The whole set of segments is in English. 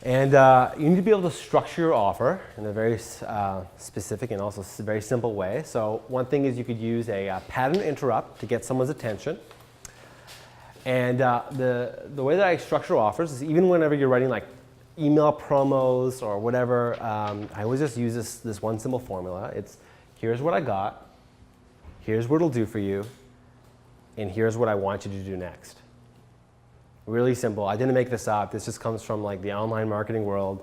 And you need to be able to structure your offer in a very specific and also very simple way. So one thing is you could use a pattern interrupt to get someone's attention. And the way that I structure offers is even whenever you're writing like email promos or whatever, I always just use this one simple formula. It's here's what I got, here's what it'll do for you, and here's what I want you to do next. Really simple. I didn't make this up. This just comes from like the online marketing world,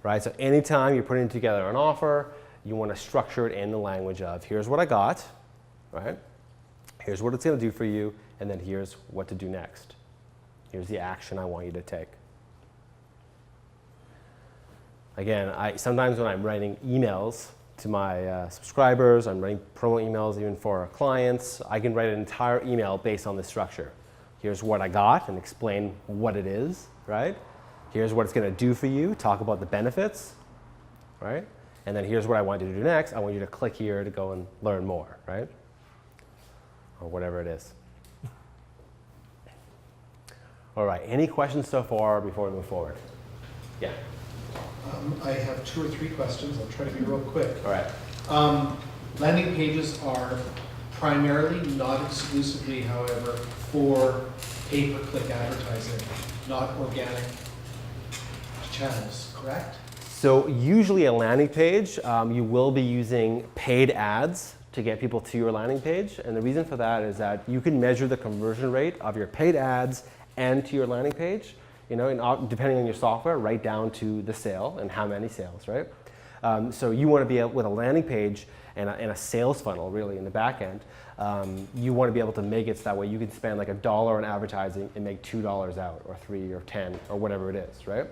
right? So anytime you're putting together an offer, you want to structure it in the language of here's what I got, right? Here's what it's going to do for you, and then here's what to do next. Here's the action I want you to take. Again, sometimes when I'm writing emails to my subscribers, I'm writing promo emails even for our clients, I can write an entire email based on this structure. Here's what I got and explain what it is, right? Here's what it's going to do for you, talk about the benefits, right? And then here's what I want you to do next. I want you to click here to go and learn more, right? Or whatever it is. All right, any questions so far before we move forward? Yeah. I have 2 or 3 questions. I'll try to be real quick. All right. Landing pages are primarily, not exclusively, however, for pay-per-click advertising, not organic channels, correct? So usually a landing page, you will be using paid ads to get people to your landing page. And the reason for that is that you can measure the conversion rate of your paid ads and to your landing page, you know, and depending on your software, right down to the sale and how many sales, right? So you want to be able, with a landing page and a sales funnel really in the back end, you want to be able to make it so that way you can spend like $1 on advertising and make $2 out, or 3 or 10 or whatever it is, right?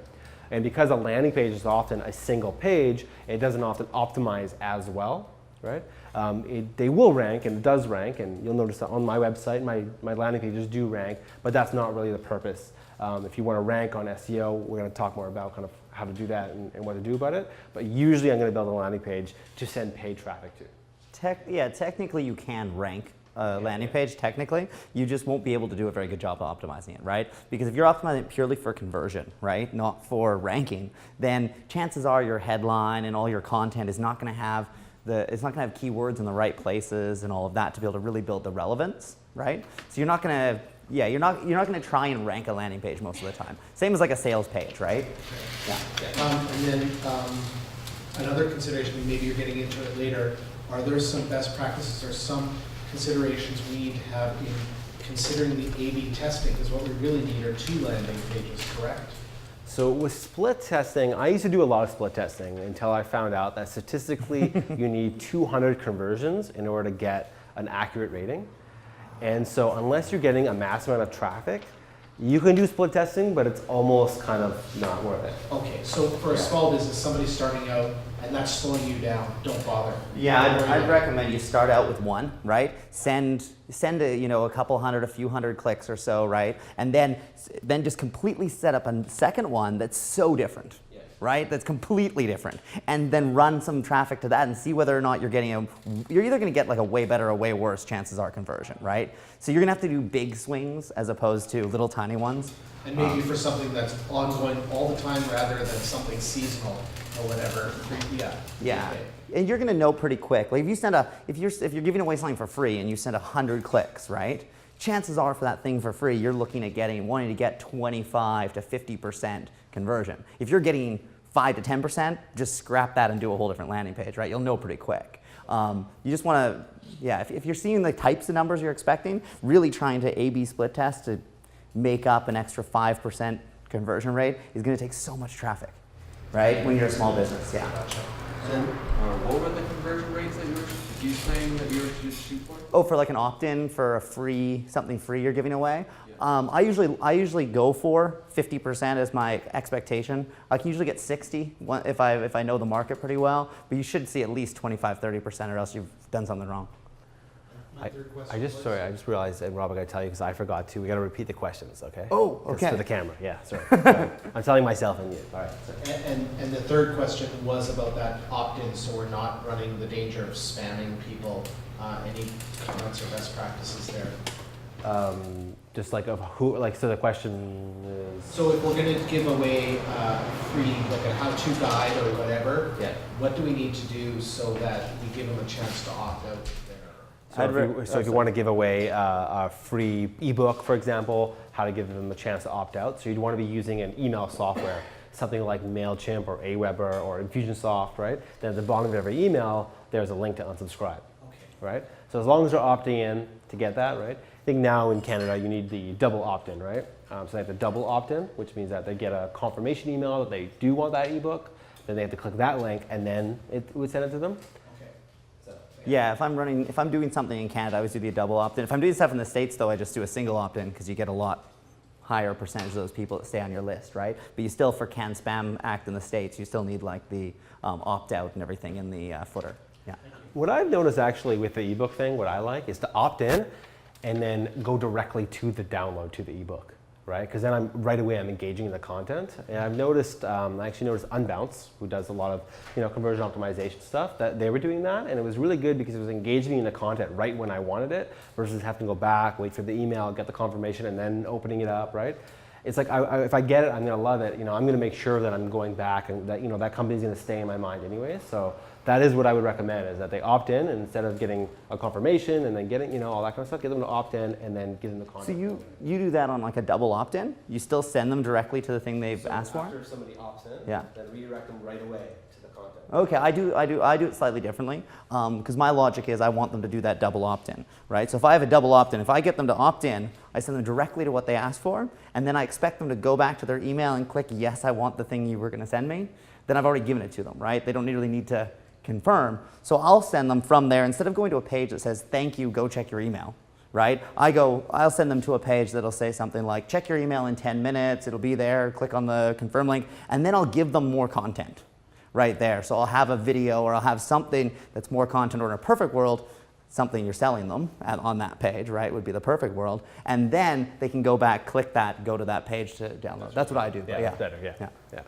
And because a landing page is often a single page, it doesn't often optimize as well, right? They will rank, and it does rank, and you'll notice that on my website, my landing pages do rank, but that's not really the purpose. If you want to rank on SEO, we're going to talk more about kind of how to do that and what to do about it. But usually I'm going to build a landing page to send paid traffic to. Yeah, technically you can rank a landing page, technically. You just won't be able to do a very good job of optimizing it, right? Because if you're optimizing it purely for conversion, right, not for ranking, then chances are your headline and all your content is not going to have it's not going to have keywords in the right places and all of that to be able to really build the relevance, right? So you're not going to, yeah, you're not going to try and rank a landing page most of the time. Same as like a sales page, right? Yeah. And then another consideration, maybe you're getting into it later, are there some best practices or some considerations we need to have in considering the A/B testing? Because what we really need are 2 landing pages, correct? So with split testing, I used to do a lot of split testing until I found out that statistically you need 200 conversions in order to get an accurate rating. And so unless you're getting a mass amount of traffic, you can do split testing, but it's almost kind of not worth it. Okay, so for a small business, somebody starting out and that's slowing you down, don't bother. Yeah, I'd recommend you start out with 1, right? Send a couple hundred, a few hundred clicks or so, right? And then just completely set up a second one that's so different, right? That's completely different. And then run some traffic to that and see whether or not you're getting you're either going to get like a way better or way worse chances are conversion, right? So you're going to have to do big swings as opposed to little tiny ones. And maybe for something that's ongoing all the time rather than something seasonal or whatever. Yeah. Okay. And you're going to know pretty quick. Like if you're giving away something for free and you send 100 clicks, right? Chances are for that thing for free, you're looking at wanting to get 25 to 50% conversion. If you're getting 5 to 10%, just scrap that and do a whole different landing page, right? You'll know pretty quick. You just want to, yeah, if you're seeing the types of numbers you're expecting, really trying to A/B split test to make up an extra 5% conversion rate is going to take so much traffic, right? When you're a small business, yeah. Gotcha. What were the conversion rates that you were saying that you were shooting for? Oh, for like an opt-in for something free you're giving away? I usually go for 50% as my expectation. I can usually get 60 if I know the market pretty well, but you should see at least 25-30% or else you've done something wrong. I just realized, and Rob, I got to tell you because I forgot to. We got to repeat the questions, okay? Oh, okay. Just for the camera, yeah. Sorry. I'm telling myself and you. All right. Sorry. And the third question was about that opt-in, so we're not running the danger of spamming people. Any comments or best practices there? Just like of who, like, so the question is. So if we're gonna give away free, like a how-to guide or whatever, Yeah. what do we need to do so that we give them a chance to opt out there? So if you want to give away a free ebook, for example, how to give them a chance to opt out, so you'd want to be using an email software, something like MailChimp or Aweber or Infusionsoft, right? Then at the bottom of every email, there's a link to unsubscribe, Okay. right? So as long as they're opting in to get that, right? I think now in Canada you need the double opt-in, right? So they have to double opt-in, which means that they get a confirmation email that they do want that ebook, then they have to click that link, and then it would send it to them. Okay. So, Yeah, if I'm doing something in Canada, I always do the double opt-in. If I'm doing stuff in the States, though, I just do a single opt-in because you get a lot higher percentage of those people that stay on your list, right? But you still, for Can Spam Act in the States, you still need like the opt-out and everything in the footer. Yeah. What I've noticed actually with the ebook thing, what I like is to opt in and then go directly to the download to the ebook, right? Because then right away I'm engaging in the content. And I've noticed, I actually noticed Unbounce, who does a lot of conversion optimization stuff, that they were doing that, and it was really good because it was engaging me in the content right when I wanted it, versus having to go back, wait for the email, get the confirmation, and then opening it up, right? It's like if I get it, I'm going to love it. I'm going to make sure that I'm going back, and that that company's going to stay in my mind anyway. So that is what I would recommend: is that they opt in, and instead of getting a confirmation and then getting all that kind of stuff, get them to opt in and then give them the content. So you do that on like a double opt-in? You still send them directly to the thing they've So asked for? after somebody opts in, Yeah. then redirect them right away to the content. Okay, I do it slightly differently because my logic is I want them to do that double opt-in, right? So if I have a double opt-in, if I get them to opt in, I send them directly to what they asked for, and then I expect them to go back to their email and click, yes, I want the thing you were going to send me. Then I've already given it to them, right? They don't really need to confirm. So I'll send them from there, instead of going to a page that says, thank you, go check your email, right? I'll send them to a page that'll say something like, check your email in 10 minutes, it'll be there, click on the confirm link, and then I'll give them more content right there. So I'll have a video or I'll have something that's more content, or in a perfect world, something you're selling them on that page, right, would be the perfect world. And then they can go back, click that, go to that page to download. That's what I do. Yeah, but that's better, yeah. Yeah.